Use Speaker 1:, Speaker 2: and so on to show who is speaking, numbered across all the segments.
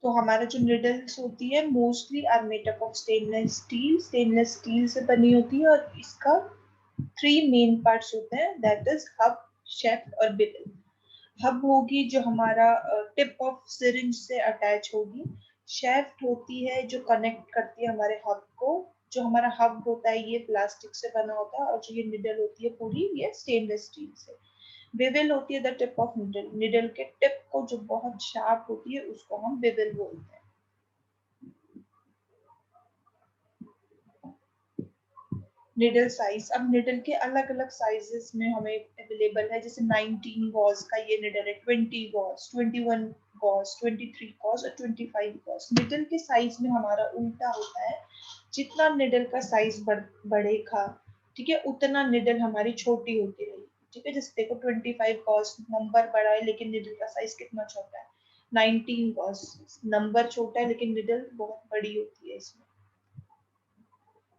Speaker 1: तो हमारा जो निडल्स होती है mostly are made up of stainless steel से बनी होती है, और इसका 3 मेन पार्ट्स होते हैं, दैट इज हब, शेफ्ट और बिवल। हब होगी जो हमारा टिप ऑफ सिरिंज से अटैच होगी। शेफ्ट होती है जो कनेक्ट करती है हमारे हब को। जो हमारा हब होता है ये प्लास्टिक से बना होता है, और जो ये निडल होती है पूरी ये स्टेनलेस स्टील से। बेवल होती है the tip of needle, needle के टिप को जो बहुत शार्प होती है उसको हम बेवल बोलते हैं। निडल साइज, अब निडल के अलग अलग साइजेस में हमें अवेलेबल है, जैसे 19 गॉज का ये निडल है, 20 गॉज, 21 गॉज, 23 गॉज और 25 गॉज। निडल के साइज में हमारा उल्टा होता है, जितना निडल का साइज बढ़ेगा, ठीक है, उतना निडल हमारी छोटी होती रहेगी। ठीक है, जैसे देखो 25 गॉज नंबर बड़ा है लेकिन निडल का साइज कितना छोटा है, 19 गॉज नंबर छोटा है लेकिन निडल बहुत बड़ी होती है इसमें।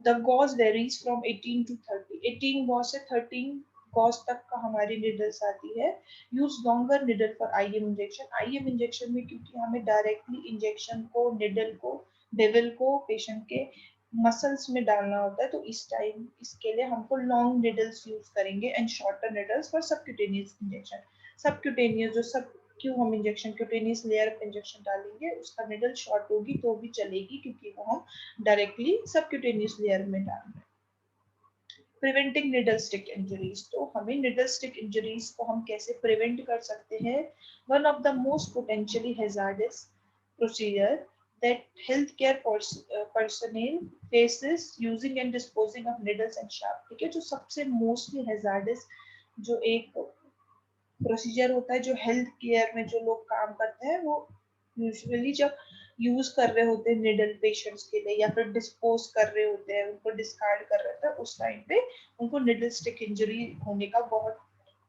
Speaker 1: The gauze varies from 18 to 30. 18 gauze से 13 gauze तक का हमारी निडल्स आती है। Use longer needle for IM injection. IM injection में क्योंकि हमें डायरेक्टली इंजेक्शन को, निडल को, डेविल को पेशेंट के मसल्स में डालना होता है, तो इस टाइम इसके लिए हमको लॉन्ग निडल्स यूज करेंगे and shorter needles for subcutaneous injection. Subcutaneous जो सब क्यों हम इंजेक्शन क्यूटेनियस लेयर पे इंजेक्शन डालेंगे उसका निडल शॉर्ट होगी तो भी चलेगी, क्योंकि वो हम डायरेक्टली सबक्यूटेनियस लेयर में डाल रहे हैं। प्रिवेंटिंग निडल स्टिक इंजरीज, तो हमें निडल स्टिक इंजरीज को हम कैसे प्रिवेंट कर सकते हैं। One of the most potentially hazards procedure that healthcare personnel faces using and disposing of needles and sharp। ठीक है, जो सबसे मोस्टली हैजार्डस जो एक प्रोसीजर होता है, जो हेल्थ केयर में जो लोग काम करते हैं, वो यूजुअली जब यूज कर रहे होते हैं निडल पेशेंट्स के लिए या फिर डिस्पोज कर रहे होते हैं, उनको डिस्कार्ड कर रहे होते हैं, उस टाइम पे उनको निडल स्टिक इंजरी होने का बहुत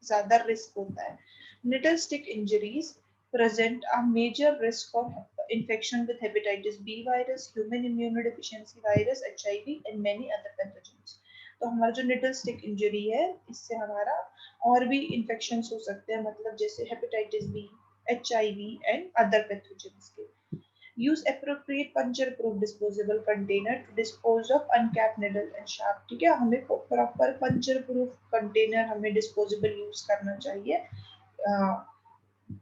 Speaker 1: ज्यादा रिस्क होता है। Needle stick injuries present a major risk of infection with hepatitis B virus, human immunodeficiency virus, HIV and many other pathogens। तो हमारा जो निडल स्टिक इंजरी है इससे हमारा और भी इन्फेक्शन हो सकते हैं, मतलब जैसे hepatitis B, HIV and other pathogens के। Use appropriate puncture proof disposable container to dispose of uncap needle and sharp. ठीक है, हमें प्रॉपर पंचर प्रूफ कंटेनर हमें डिस्पोजेबल यूज करना चाहिए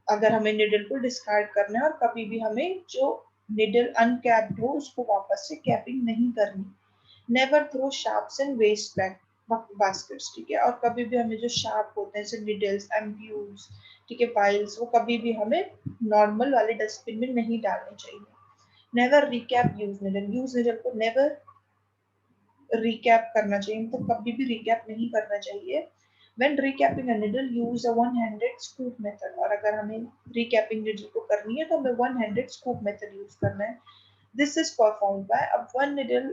Speaker 1: अगर हमें निडल को डिस्कार्ड करना है, और कभी भी हमें जो निडल अनकैप्ड हो उसको वापस से कैपिंग नहीं करनी। नेवर थ्रो शार्प्स इन वेस्ट बैग बास्केट्स। ठीक है, और कभी भी हमें जो शार्प होते हैं जैसे निडल्स, एम्प्यूल्स, ठीक है, फाइल्स, वो कभी भी हमें नॉर्मल वाले डस्टबिन में नहीं डालने चाहिए। Never recap use needle, use needle को नेवर रिकैप करना चाहिए, तो कभी भी रिकैप नहीं करना चाहिए। When recapping a needle, use a one-handed scoop method। और अगर हमें recapping needle को करनी है तो हमें one-handed scoop method यूज करना है। This is performed by अब one needle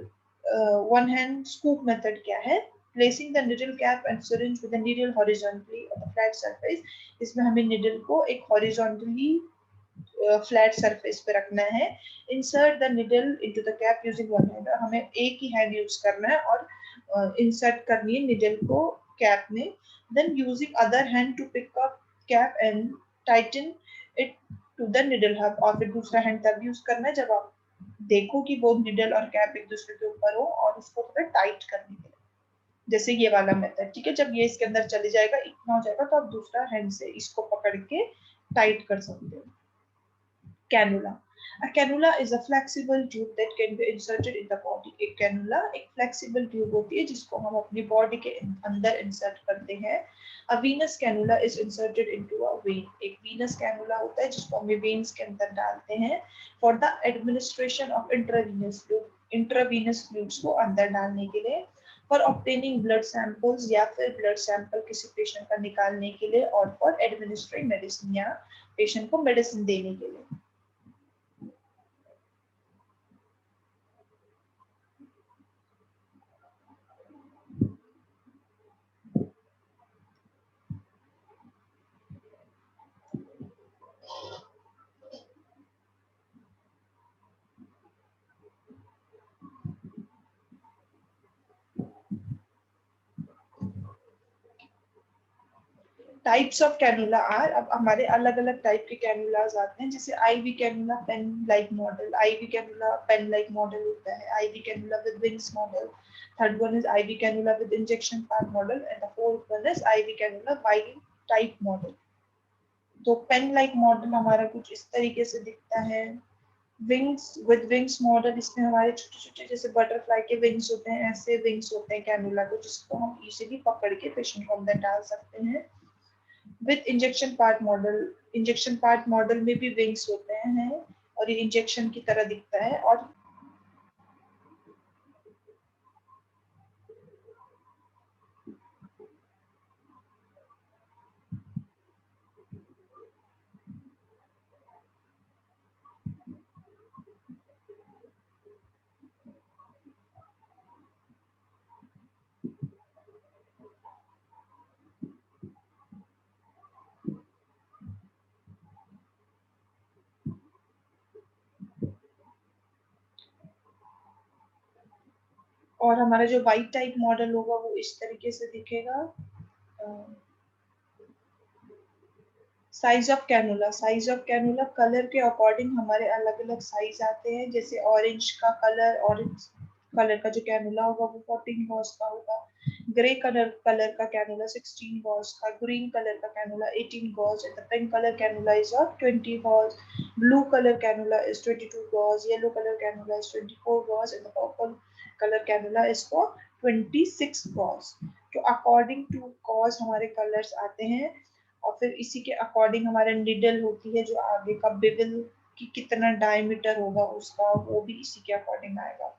Speaker 1: one hand scoop method क्या है? Placing the needle cap and syringe with the needle horizontally on the flat surface। इसमें हमें needle को एक horizontally फ्लैट सरफेस पे रखना है। Insert the needle into the cap using one hand, हमें एक ही हैंड यूज करना है और इंसर्ट करनी है निडल को कैप में। Then using other hand to pick up cap and tighten it to the needle hub, और फिर दूसरा हैंड तब यूज करना है जब आप देखो कि वो निडल और कैप एक दूसरे के ऊपर हो, और उसको थोड़ा टाइट करने के लिए, जैसे ये वाला मेथड। ठीक है, जब ये इसके अंदर चले जाएगा, इतना हो जाएगा, तो आप दूसरा हैंड से इसको पकड़ के टाइट कर सकते हो। Cannula. A cannula is a flexible tube that can be inserted in the body। एक cannula एक flexible tube होती है जिसको हम अपनी body के अंदर insert करते हैं। A venous cannula is inserted into a vein। एक venous cannula होता है जिसको हम veins के अंदर डालते हैं for the administration of intravenous fluid, intravenous fluids को अंदर डालने के लिए, for obtaining blood samples या फिर blood sample किसी patient का निकालने के लिए, और for administering medicine या patient को medicine देने के लिए। टाइप्स ऑफ कैनुला आर, अब हमारे अलग अलग टाइप के कैनुलाज आते हैं, जैसे IV cannula pen like model, IV cannula pen like model होता है, IV cannula with wings model, third one is IV cannula with injection part model, and the fourth one is IV cannula vialing type model. तो pen like model हमारा कुछ इस तरीके से दिखता है। विंग्स विद विंग्स मॉडल, इसमें हमारे छोटे छोटे जैसे बटरफ्लाई के विंग्स होते हैं, ऐसे विंग्स होते हैं कैनुला को, जिसको हम इजीली पकड़ के पेशेंट को अंदर डाल सकते हैं। With injection part model, injection part model में भी विंग्स होते हैं और ये इंजेक्शन की तरह दिखता है। और हमारा जो वाइट टाइप मॉडल होगा वो इस तरीके से दिखेगा। Size of cannula, size of cannula colour के अकॉर्डिंग हमारे अलग अलग साइज आते हैं, जैसे ऑरेंज का कलर, ऑरेंज कलर का जो कैनुला होगा वो 14 गॉस का होगा, ग्रे कलर कलर का कैनुला 16 गॉस का, ग्रीन कलर का cannula 18 Gauss, and the pink colour cannula is of 20 Gauss, blue colour cannula is 22 Gauss, yellow colour cannula is 24 Gauss, and the purple colour cannula is for 26 Gauss. तो according to Gauss हमारे colours आते हैं, और फिर इसी के according हमारा needle होती है, जो आगे का बिबल की कितना डायमीटर होगा उसका, वो भी इसी के अकॉर्डिंग आएगा।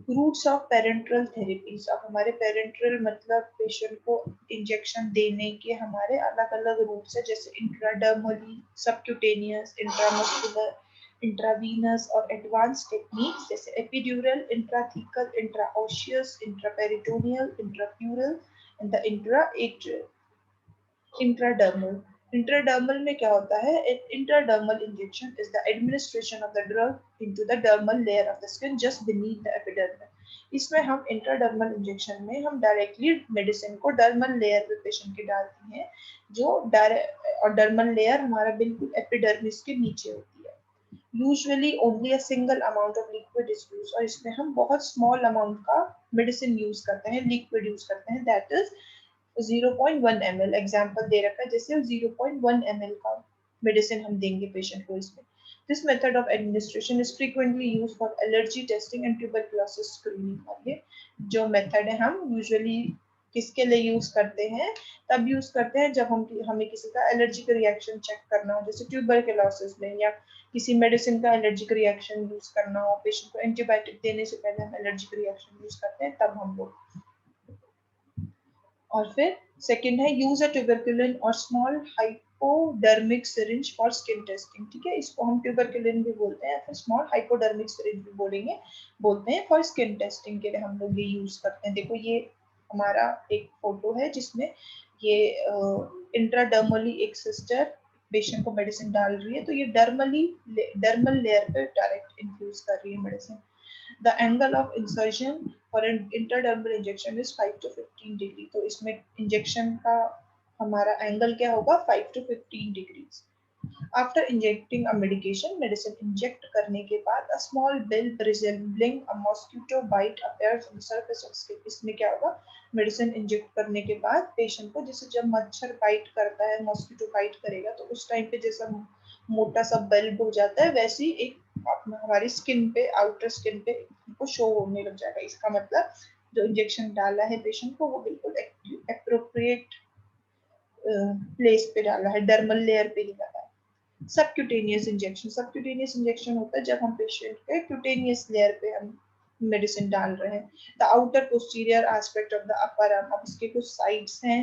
Speaker 1: रूट्स ऑफ पेरेंट्रल थेरेपीज, अब हमारे पेरेंट्रल मतलब पेशेंट को इंजेक्शन देने के हमारे अलग अलग रूट्स है, जैसे इंट्राडर्मली, सबक्यूटेनियस, इंट्रामस्कुलर, इंट्रावीनस और एडवांस टेक्निक्स जैसे epidural, intrathecal, intraosseous, intraperitoneal, intrapleural and the intraarterial. Intradermal, intradermal में क्या होता है? Intradermal injection is the administration of the drug into the dermal layer of the skin just beneath the epidermis. इसमें हम intradermal injection में हम directly medicine को dermal layer पे पेशेंट के डालते हैं, जो डायरेक्ट, और डर्मल लेयर हमारा बिल्कुल एपिडर्मिस के नीचे होती है। Usually only a single amount of liquid is use, और इसमें हम बहुत स्मॉल अमाउंट का मेडिसिन यूज करते हैं, लिक्विड यूज करते हैं, दैट इज 0.1 ml। एग्जाम्पल दे रखा है, जैसे 0.1 ml का मेडिसिन हम देंगे पेशेंट को इसमें। This method of administration is frequently use for allergy testing and tuberculosis screening. और ये जो मेथड है हम यूजुअली किसके लिए यूज करते हैं? तब यूज करते हैं जब हम हमें किसी का एलर्जिक रिएक्शन चेक करना हो, जैसे ट्यूबरकुलोसिस में, या किसी मेडिसिन का एलर्जिक रिएक्शन यूज करना हो, पेशेंट को एंटीबायोटिक देने से पहले हम एलर्जिक रिएक्शन यूज करते हैं, तब हम लोग। और फिर सेकंड है यूज अ ट्यूबरकुलिन और small hypodermic syringe for skin testing. ठीक है, इसको हम ट्यूबरकुलिन भी बोलते हैं, फिर स्मॉल हाइपोडर्मिक सिरिंज भी बोलते हैं फॉर स्किन टेस्टिंग के लिए हम लोग ये यूज करते हैं। देखो ये हमारा एक फोटो है जिसमें ये इंट्राडर्मली एक सिस्टर पेशेंट को मेडिसिन डाल रही है, तो ये डर्मल लेयर पे डायरेक्ट इन्फ्यूज कर रही है medicine. The angle of insertion for an intradermal injection is 5 to 15 degree. तो इसमें इंजेक्शन का हमारा एंगल क्या होगा? 5 to 15 degrees. After injecting a medication, medicine inject करने के बाद a small bleb resembling a mosquito bite appears on the surface of skin. इसमें क्या होगा? मेडिसिन इंजेक्ट करने के बाद पेशेंट को, जैसे जब मच्छर बाइट करता है, मॉस्किटो बाइट करेगा, तो उस टाइम पे जैसा मोटा सा बल्ब हो जाता है, वैसे ही एक हमारी स्किन पे, आउटर स्किन पे को शो होने लग जाएगा। इसका मतलब जो इंजेक्शन डाला है पेशेंट को वो बिल्कुल एप्रोप्रिएट प्लेस पे डाला है, डर्मल लेयर पे ही डाला है। सबक्यूटेनियस इंजेक्शन, सबक्यूटेनियस इंजेक्शन होता है जब हम पेशेंट के क्यूटेनियस लेयर पे हम मेडिसिन डाल रहे हैं। The outer posterior aspect of the upper arm, अब इसके कुछ साइड्स हैं,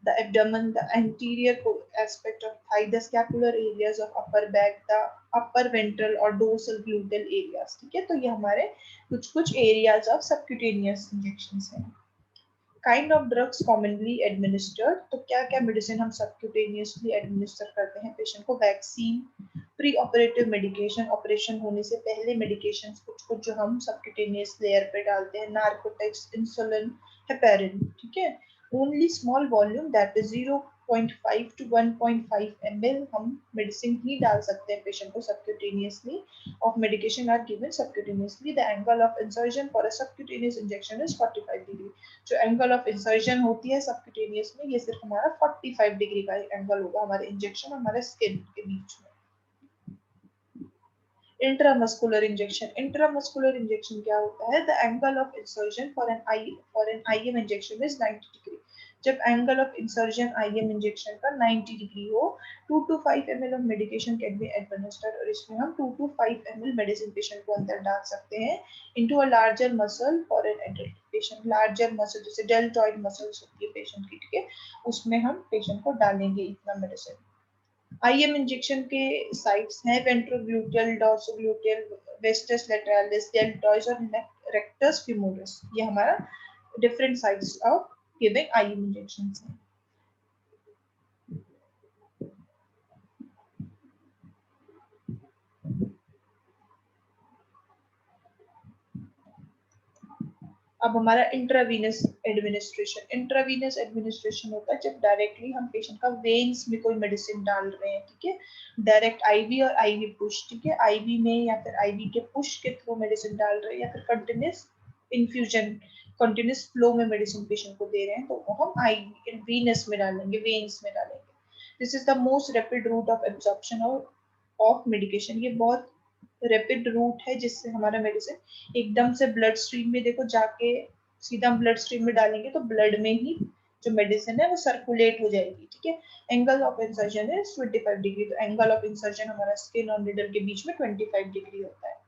Speaker 1: the abdomen, the anterior aspect of thigh, the scapular areas of upper back, the upper ventral और dorsal gluteal areas। ठीक है, तो ये हमारे कुछ एरियाज ऑफ सबक्यूटेनियस इंजेक्शंस हैं। Kind of drugs commonly administered, तो क्या क्या मेडिसिन हम सबक्यूटेनियसली एडमिनिस्टर करते हैं पेशेंट को? Vaccine, pre operative medication, operation होने से पहले मेडिकेशन कुछ कुछ जो हम सबक्यूटेनियस लेयर पे डालते हैं, नार्कोटिक्स, इंसुलिन, हेपेरिन। ठीक है, only small volume that is 0.5 to 1.5 ml हम मेडिसिन ही डाल सकते हैं पेशेंट को subcutaneously of medication are given subcutaneously the angle of insertion for a subcutaneous injection is 45 degree जो एंगल ऑफ इंसर्जन होती है सबक्यूटेनियस में ये सिर्फ हमारा 45 डिग्री का एंगल होगा हमारे इंजेक्शन हमारे स्किन के बीच में इंट्रामस्कुलर इंजेक्शन क्या होता है the angle of insertion for an IM injection is 90 degree जब angle of insertion IM injection का 90 डिग्री हो 2 to 5 ml of medication can be administered और इसमें हम 2 to 5 ml मेडिसिन पेशेंट को अंदर डाल सकते हैं into a larger muscle for an adult patient larger muscle जैसे डेल्टॉइड मसल्स होती है पेशेंट की ठीक है उसमें हम पेशेंट को डालेंगे इतना मेडिसिन आईएम इंजेक्शन के साइट्स हैं ventrogluteal dorsogluteal vastus lateralis deltoids और रेक्टस फीमोरिस ये हमारा different sites of giving IM injections हैं अब हमारा इंट्रावीनस एडमिनिस्ट्रेशन होता है जब डायरेक्टली हम पेशेंट का वेन्स में कोई मेडिसिन डाल रहे हैं ठीक है डायरेक्ट आईवी और आईवी पुश ठीक है आईवी में या फिर आईवी के पुश के थ्रू मेडिसिन डाल रहे हैं या फिर कंटिन्यूस इन्फ्यूजन कंटिन्यूस फ्लो में मेडिसिन पेशेंट को दे रहे हैं तो वो हम आईवी वीनस में डालेंगे वेन्स में डालेंगे this is the most rapid route of absorption of medication ये बहुत रैपिड रूट है जिससे हमारा मेडिसिन एकदम से ब्लड स्ट्रीम में देखो जाके सीधा ब्लड स्ट्रीम में डालेंगे तो ब्लड में ही जो मेडिसिन है वो सर्कुलेट हो जाएगी ठीक है एंगल ऑफ इंसर्जन है 25 डिग्री तो एंगल ऑफ इंसर्जन हमारा स्किन और निडल के बीच में 25 डिग्री होता है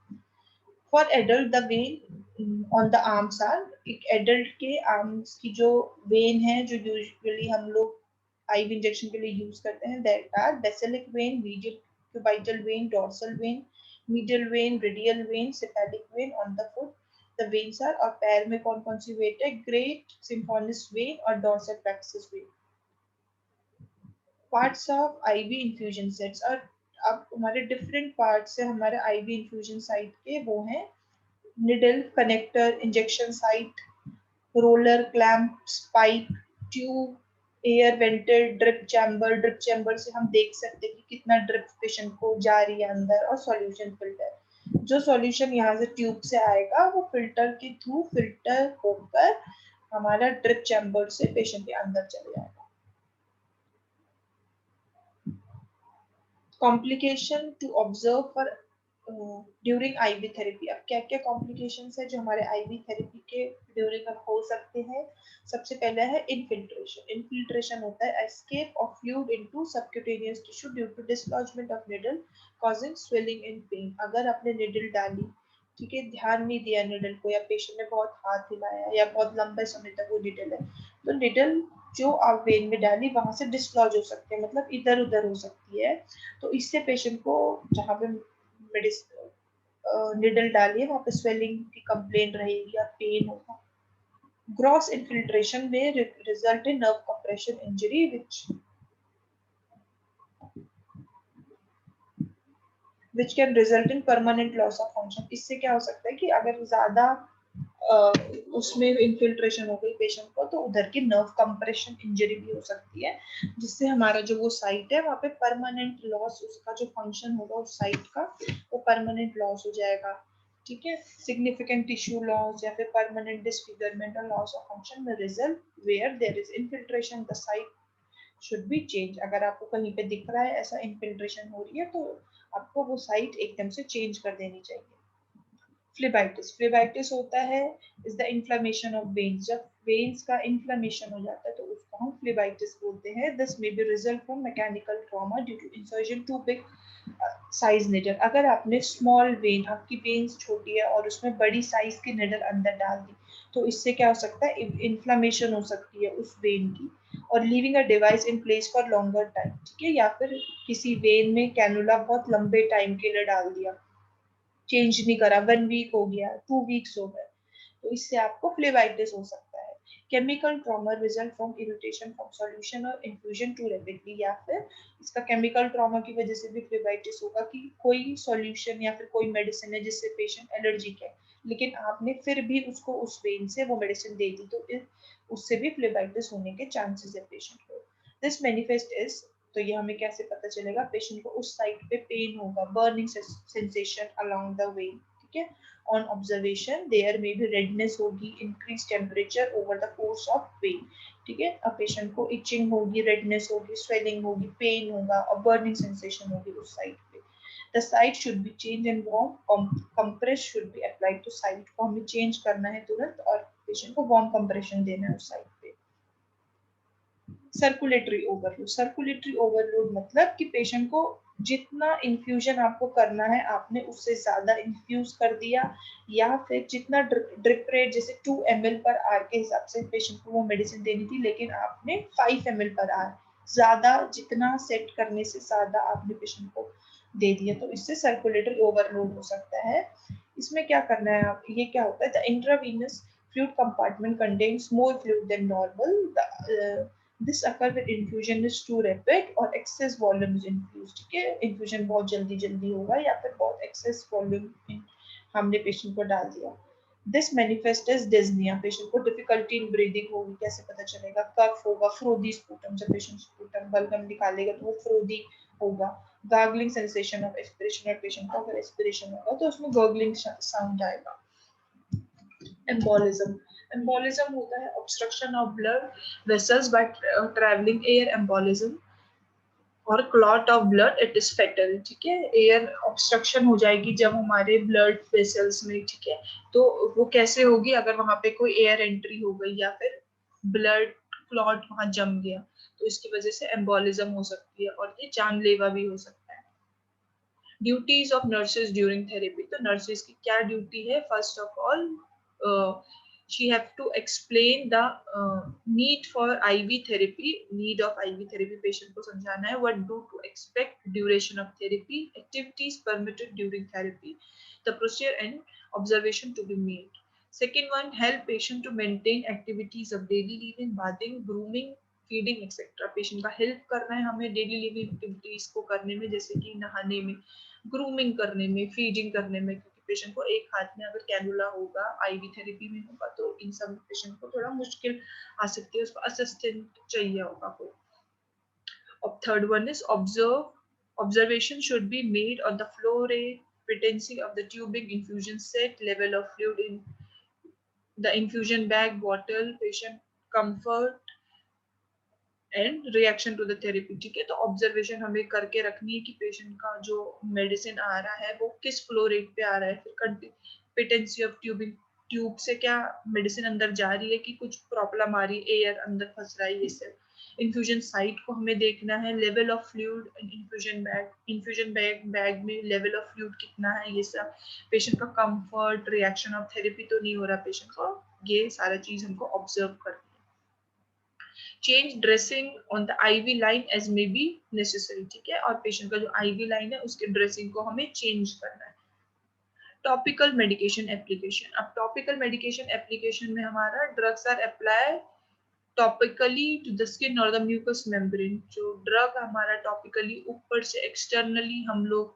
Speaker 1: for adult the vein on the arms are एक एडल्ट के आर्म्स की जो वेन है जो यूजुअली हम लोग आईवी इंजेक्शन के लिए यूज करते हैं that are basilic vein median cubital vein dorsal vein medial vein radial vein cephalic vein on the foot the veins are और पैर में कौन कौन सी वेन है great symphysis vein और dorsal plexus vein parts of IV infusion sets और अब हमारे डिफरेंट पार्ट्स है हमारे आईवी इंफ्यूजन साइट के वो हैं needle connector injection site roller clamp spike tube air vented drip chamber से हम देख सकते हैं कि कितना ड्रिप पेशेंट को जा रही है अंदर और सॉल्यूशन फिल्टर जो सॉल्यूशन यहाँ से ट्यूब से आएगा वो फिल्टर के थ्रू फिल्टर होकर हमारा ड्रिप चैम्बर से पेशेंट के अंदर चले जाएगा complication to observe for during IV therapy अब क्या क्या कॉम्प्लिकेशंस है जो हमारे आईवी थेरेपी के ड्यूरिंग हो सकते हैं सबसे पहला है इनफिल्ट्रेशन होता है escape of fluid into subcutaneous tissue due to dislodgement of needle causing swelling and pain अगर आपने निडल डाली ठीक है ध्यान नहीं दिया निडल को या पेशेंट ने बहुत हाथ हिलाया या बहुत लंबे समय तक वो निडल है तो निडल जो आप वेन में डाली वहां से डिसलॉज हो सकते हैं मतलब इधर उधर हो सकती है तो इससे पेशेंट को जहाँ पे निडल डालिए वहां पे स्वेलिंग की कंप्लेन रहेगी या पेन होगा ग्रॉस इन्फिल्ट्रेशन में result in nerve compression injury which can result in permanent loss of function इससे क्या हो सकता है कि अगर ज्यादा उसमें इन्फिल्ट्रेशन हो गई पेशेंट को तो उधर की नर्व कंप्रेशन इंजरी भी हो सकती है जिससे हमारा जो वो साइट है वहाँ पे परमानेंट लॉस उसका जो फंक्शन होगा उस साइट का वो परमानेंट लॉस हो जाएगा ठीक है सिग्निफिकेंट टिश्यू लॉस या फिर परमानेंट डिसफिगरमेंट और लॉस ऑफ फंक्शन में result where there is infiltration the site should be change अगर आपको कहीं पे दिख रहा है ऐसा इन्फिल्ट्रेशन हो रही है तो आपको वो साइट एकदम से चेंज कर देनी चाहिए फ्लेबाइटिस होता है is the inflammation of veins जब वेन्स का इन्फ्लेमेशन हो जाता है तो उसको हम फ्लेबाइटिस बोलते हैं this may be result from mechanical trauma due to insertion to big size needle अगर आपने स्मॉल वेन आपकी वेन्स छोटी है और उसमें बड़ी साइज की निडल अंदर डाल दी तो इससे क्या हो सकता है इन्फ्लेमेशन हो सकती है उस वेन की और leaving a device in place for longer time ठीक है या फिर किसी वेन में कैनुला बहुत लंबे टाइम के लिए डाल दिया चेंज नहीं करा 1 वीक हो गया 2 वीक्स हो गए तो इससे आपको फ्लेबाइटिस हो सकता है chemical trauma result from irritation from solution और इन्फ्यूजन टू रैपिडली या फिर इसका केमिकल ट्रॉमा की वजह से भी फ्लेबाइटिस होगा कि कोई सॉल्यूशन या फिर कोई मेडिसिन है जिससे पेशेंट एलर्जिक है लेकिन आपने फिर भी उसको उस वेन से वो मेडिसिन दे दी, तो उससे भी फ्लेबाइटिस होने के चांसेस है पेशेंट को। दिस मैनिफेस्ट इज, तो ये हमें कैसे पता चलेगा? पेशेंट को उस साइड पे पेन होगा, burning sensation along the when, ठीक है। ऑन ऑब्जर्वेशन देयर में भी रेडनेस होगी, increase temperature over the course of when, ठीक है। अब पेशेंट को इचिंग होगी, रेडनेस होगी, स्वेलिंग होगी, पेन होगा और बर्निंग सेंसेशन होगी उस साइड पे। The site should be changed and warm compress should be applied to site को हमें चेंज करना है तुरंत और पेशेंट को वार्म कंप्रेशन देना है उस साइट पे। सर्कुलेटरी ओवरलोड, सर्कुलेटरी ओवरलोड मतलब कि पेशेंट को जितना इन्फ्यूजन आपको करना है आपने उससे ज्यादा इन्फ्यूज कर दिया, या फिर जितना ड्रिप रेट जैसे 2 ml पर आर के हिसाब से पेशेंट को वो मेडिसिन देनी थी, लेकिन आपने 5 ml पर आर ज्यादा, जितना सेट करने से ज्यादा आपने पेशेंट को दे दिया, तो इससे सर्कुलेटरी ओवरलोड हो सकता है। इसमें क्या करना है आप, ये क्या होता है, the intravenous fluid compartment contains more fluid than normal, this occur with infusion is too rapid और एक्सेस वॉल्यूम इज इन्फ्यूज, ठीक है। इन्फ्यूजन बहुत जल्दी जल्दी होगा या फिर बहुत एक्सेस वॉल्यूम हमने पेशेंट को डाल दिया। This manifest as dyspnoea, patient को डिफिकल्टी इन ब्रीदिंग होगी, कैसे पता चलेगा? कफ होगा, फ्रोदी स्पूटम, जब पेशेंट स्पूटम बलगम निकालेगा तो वो फ्रोदी होगा। गार्गलिंग सेंसेशन ऑफ एक्सपिरेशन, और पेशेंट का अगर एक्सपिरेशन होगा तो उसमें गर्गलिंग साउंड आएगा। एम्बोलिज्म, एम्बोलिज्म होता है obstruction of blood vessels bye travelling air, embolism और clot of blood, it is फेटल, ठीक है। एयर ऑब्स्ट्रक्शन हो जाएगी जब हमारे ब्लड वेसल्स में, ठीक है। तो वो कैसे होगी? अगर वहां पे कोई एयर एंट्री हो गई या फिर ब्लड क्लॉट वहां जम गया, तो इसकी वजह से एम्बोलिज्म हो सकती है और ये जानलेवा भी हो सकता है। Duties of nurses during therapy, तो नर्सेज की क्या ड्यूटी है? First of all she have to explain the need for IV therapy, need of IV therapy patient को समझाना है, what do to expect, duration of therapy, activities permitted during therapy, the procedure and observation to be made. Second one, help patient to maintain activities of daily living, bathing, grooming, feeding etcetera, patient का help करना है हमें daily living activities को करने में, जैसे कि नहाने में, ग्रूमिंग करने में, फीडिंग करने में, क्योंकि पेशेंट को एक हाथ में अगर कैनुला होगा, आईवी थेरेपी में होगा, तो इन सब पेशेंट को थोड़ा मुश्किल आ सकती है, उसको असिस्टेंट चाहिए होगा कोई। अब third one is observation should be made on the flow rate, patency of the tubing, infusion set, level of fluid in the infusion bag, bottle, patient comfort and reaction to the therapy, ठीक है। तो observation हमें करके रखनी है कि patient का जो मेडिसिन आ रहा है वो किस फ्लो रेट पे आ रहा है, फिर पेटेंसी ऑफ ट्यूबिंग, ट्यूब से क्या मेडिसिन अंदर जा रही है कि कुछ प्रॉब्लम आ रही है, एयर अंदर फंस रहा है, ये सब। इन्फ्यूजन साइट को हमें देखना है, level of fluid infusion bag में लेवल ऑफ फ्लूइड कितना है, ये सब। पेशेंट का कंफर्ट, रिएक्शन ऑफ थेरेपी तो नहीं हो रहा पेशेंट को, ये सारा चीज हमको ऑब्जर्व करना है। Change dressing on the IV line as may be necessary, ठीक है। और पेशेंट का जो आईवी लाइन है उसके ड्रेसिंग को हमें चेंज करना है। टॉपिकल मेडिकेशन एप्लीकेशन, अब टॉपिकल मेडिकेशन एप्लीकेशन में हमारा drugs are apply topically to the skin और द म्यूकस मेम्ब्रेन, जो ड्रग हमारा टॉपिकली ऊपर से एक्सटर्नली हम लोग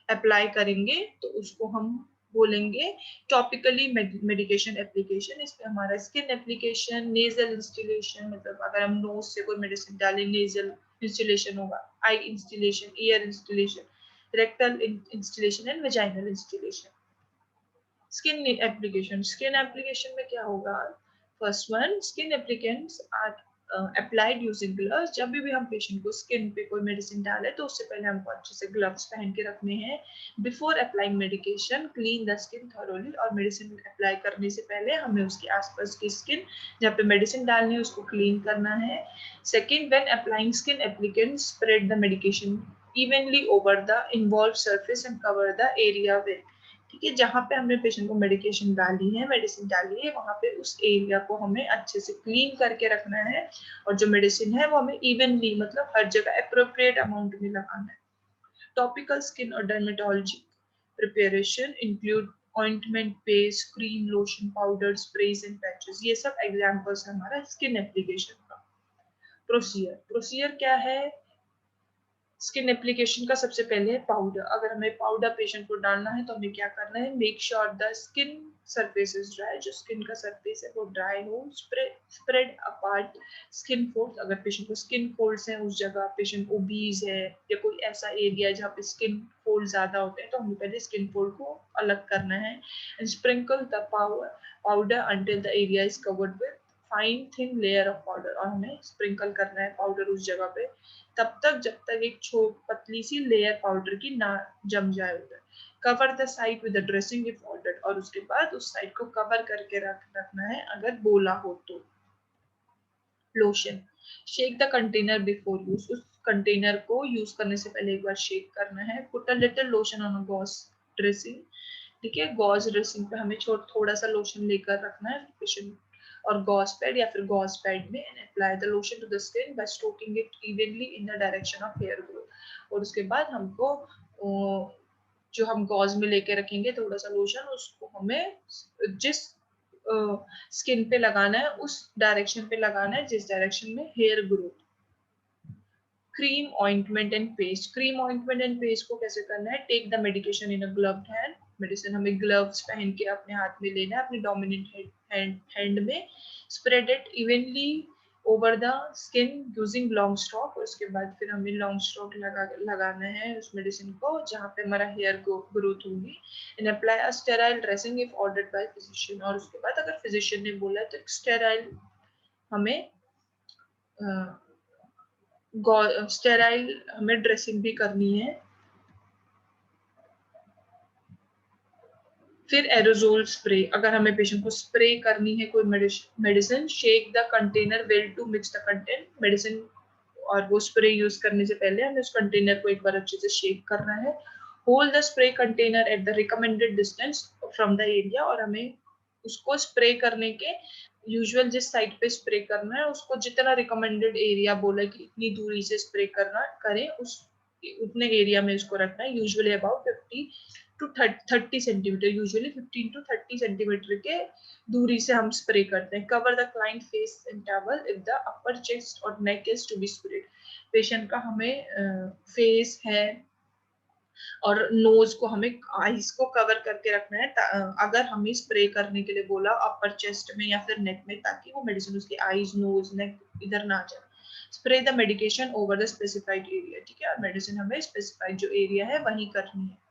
Speaker 1: अप्लाई करेंगे तो उसको हम बोलेंगे टॉपिकली मेडिकेशन एप्लीकेशन। इसमें हमारा स्किन एप्लीकेशन, नेजल इंस्टिलेशन, मतलब अगर हम नोज से कोई मेडिसिन डालें नेजल इंस्टिलेशन होगा, eye instillation, ear instillation, rectal instillation and vaginal instillation. Skin application में क्या होगा? First one, skin applicants are applied using gloves, जब भी हम पेशेंट को स्किन पे कोई मेडिसिन डाले तो उससे पहले हमको अच्छे से ग्लव्स पहन के रखने हैं। Before applying medication clean the skin thoroughly, और मेडिसिन अप्लाई करने से पहले हमें उसके आसपास की स्किन जहाँ पे मेडिसिन डालनी है उसको क्लीन करना है। Second, when applying skin applicant spread the medication evenly over the involve surface and cover the area with, ठीक है। जहाँ पे हमने पेशेंट को मेडिकेशन डाली है, मेडिसिन डाली है, वहां पे उस एरिया को हमें अच्छे से क्लीन करके रखना है, और जो मेडिसिन है वो हमें इवनली, मतलब हर जगह अप्रोप्रिएट अमाउंट में लगाना है। टॉपिकल स्किन और dermatology preparation include ointment, paste, cream, lotion, powder, sprays and patches, ये सब एग्जांपल्स हमारा स्किन एप्लीकेशन का। प्रोसीजर क्या है? स्किन एप्लीकेशन का सबसे पहले है पाउडर। अगर हमें पाउडर पेशेंट को डालना है तो हमें क्या करना है, make sure the skin surface is dry, जो स्किन का सरफेस है वो ड्राई हो। स्प्रेड अपार्ट स्किन फोल्ड, अगर पेशेंट को स्किन फोल्ड्स हैं उस जगह, पेशेंट ओबीज है या कोई ऐसा एरिया जहाँ पे स्किन फोल्ड ज्यादा होते हैं, तो हमें पहले स्किन फोल्ड को अलग करना है। And sprinkle the powder until the area is covered with fine thin layer of powder, और हमें स्प्रिंकल करना है पाउडर उस जगह पे तब तक जब तक एक पतली सी लेयर पाउडर की ना जम जाए उधर। Cover the side with dressing if ordered, और उसके बाद उस साइड को कवर करके रखना है अगर बोला हो तो। Lotion, shake the container before use, उस कंटेनर को यूज करने से पहले एक बार शेक करना है। Put a little lotion on a gauze dressing, ठीक है, गॉज ड्रेसिंग पे हमें थोड़ा सा लोशन लेकर रखना है पेशेंट और गॉज पैड या फिर गॉज पैड में, and apply the lotion to the skin by stroking it evenly in the direction of hair growth. और उसके बाद हमको जो हम गॉज में लेके रखेंगे थोड़ा सा लोशन, उसको हमें जिस स्किन पे लगाना है उस डायरेक्शन पे लगाना है जिस डायरेक्शन में hair growth. Cream ointment and paste, cream ointment and paste को कैसे करना है, take the medication in a gloved hand, medicine हमें ग्लव्स पहन के अपने हाथ में लेना है, अपने डोमिनेंट हैंड में। Spread it evenly over the skin using long stroke, उसके बाद फिर हमें लॉन्ग स्ट्रोक लगाना है उस मेडिसिन को जहाँ पे हमारा हेयर ग्रोथ होगी। And apply a sterile dressing if ordered bye physician, और उसके बाद अगर फिजिशियन ने बोला है तो एक स्टेराइल हमें स्टेराइल हमें ड्रेसिंग भी करनी है। फिर एरोजोल स्प्रे, अगर हमें पेशेंट को स्प्रे करनी है कोई medicine, shake the container well to mix the content medicine, और वो स्प्रे यूज करने से पहले हमें उस कंटेनर को एक बार अच्छे से शेक करना है। Hold the spray container at the recommended distance from the area, और हमें उसको स्प्रे करने के यूजुअल जिस साइड पे स्प्रे करना है उसको जितना रिकमेंडेड एरिया बोला कि इतनी दूरी से स्प्रे करना करें उस उतने एरिया में इसको रखना है। Usually about 50 to 30 centimetre, usually 15 to 30 centimetre के दूरी से हम स्प्रे करते हैं। Cover the client face in towel if the upper chest और neck is to be spread, patient का हमें फेस है और नोज को हमें आईज को कवर करके रखना है अगर हमें स्प्रे करने के लिए बोला अपर चेस्ट में या फिर नेक में, ताकि वो मेडिसिन उसकी आईज नोज नेक इधर ना जाए। Spray the medication over the specified area, ठीक है, और मेडिसिन हमें स्पेसिफाइड जो एरिया है वहीं करनी है।